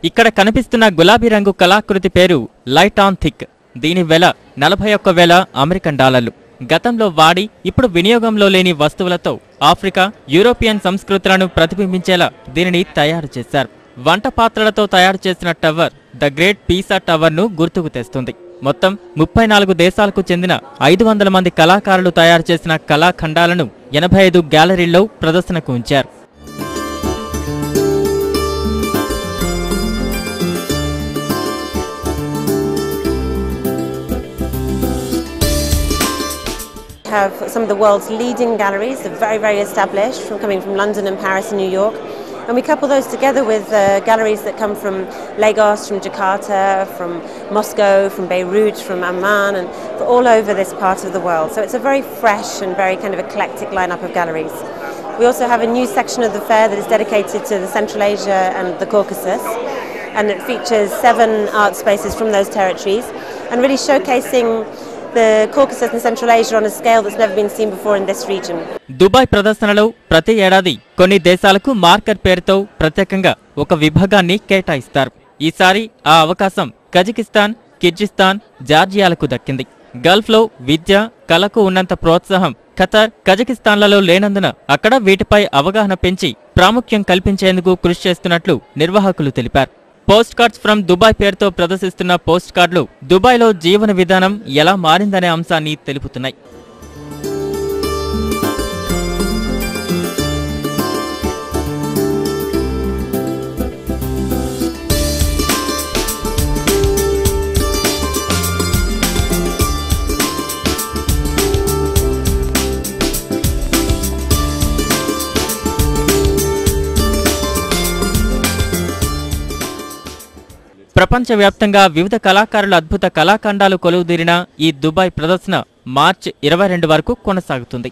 ఇక్కడ కనిపిస్తున్న గులాబీ రంగు కళాకృతి పేరు లైట్ ఆన్ థిక్. దీని వెల 41,000 అమెరికన్ డాలర్లు. గతంలో వాడి ఇప్పుడు వినియోగంలో లేని వస్తువులతో ఆఫ్రికా, యూరోపియన్ సంస్కృతులను ప్రతిబింబించేలా దీనిని తయారు చేశారు. వంట పాత్రలతో తయారు చేసిన టవర్ ద గ్రేట్ పీసా టవర్ను గుర్తుకు తెస్తుంది. మొత్తం 34 దేశాలకు చెందిన 500 మంది కళాకారులు తయారు చేసిన కళాఖండాలను 85 గ్యాలరీల్లో ప్రదర్శనకు ఉంచారు. Have some of the world's leading galleries, they're very established, coming from London and Paris and New York, and we couple those together with galleries that come from Lagos, from Jakarta, from Moscow, from Beirut, from Amman, and all over this part of the world. So it's a very fresh and very kind of eclectic lineup of galleries. We also have a new section of the fair that is dedicated to the Central Asia and the Caucasus, and it features 7 art spaces from those territories and really showcasing the Caucasus and Central Asia on a scale that's never been seen before in this region. Dubai ప్రదర్శనలో ప్రతి ఏడాది కొన్ని దేశాలకు marker పేరుతో ప్రత్యేకంగా ఒక విభాగాన్ని కేటాయిస్తారు. ఈసారి ఆ అవకాశం కజకిస్తాన్, కిర్గిస్తాన్, జార్జియాలకు దక్కింది. గల్ఫ్లో విద్య, కళకు ఉన్నంత ప్రోత్సాహం ఖతార్, కజకిస్తాన్లలో లేనందున అక్కడ వీటిపై అవగాహన పెంచి ప్రాముఖ్యం కల్పించేందుకు కృషి చేస్తున్నట్లు నిర్వాహకులు తెలిపారు. పోస్ట్ కార్డ్స్ ఫ్రమ్ దుబాయ్ పేరుతో ప్రదర్శిస్తున్న పోస్ట్ కార్డులు దుబాయ్లో జీవన విధానం ఎలా మారిందనే అంశాన్ని తెలుపుతున్నాయి. ప్రపంచవ్యాప్తంగా వివిధ కళాకారుల అద్భుత కళాఖండాలు కొలువుదీరిన ఈ దుబాయ్ ప్రదర్శన మార్చి 22 వరకు కొనసాగుతుంది.